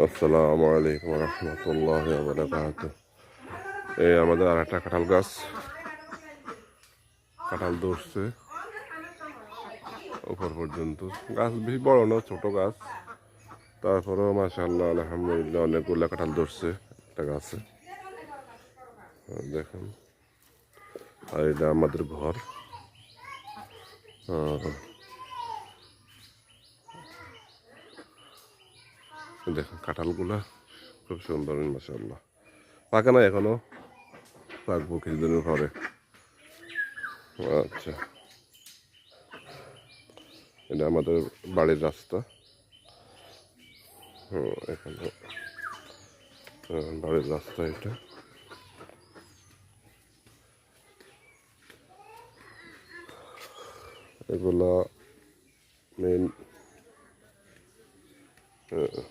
আসসালামু আলাইকুম রহমতুল্লাহ বারাকাত। এই আমাদের আর একটা কাঁঠাল গাছ, কাঁঠাল ধরছে উপর পর্যন্ত। গাছ বেশি বড় না, ছোট গাছ, তারপরেও মাশাআল্লাহ আলহামদুলিল্লাহ অনেকগুলো কাঁঠাল ধরছে একটা গাছে। দেখেন, আর এটা আমাদের ঘর। দেখেন কাঁঠালগুলা খুব সুন্দর মাশাআল্লাহ। পাকে না এখনো, পাকবো কিছুদিনের পরে। আচ্ছা, এটা আমাদের বাড়ির রাস্তা। এখানে বাড়ির রাস্তা এটা। এগুলা মেন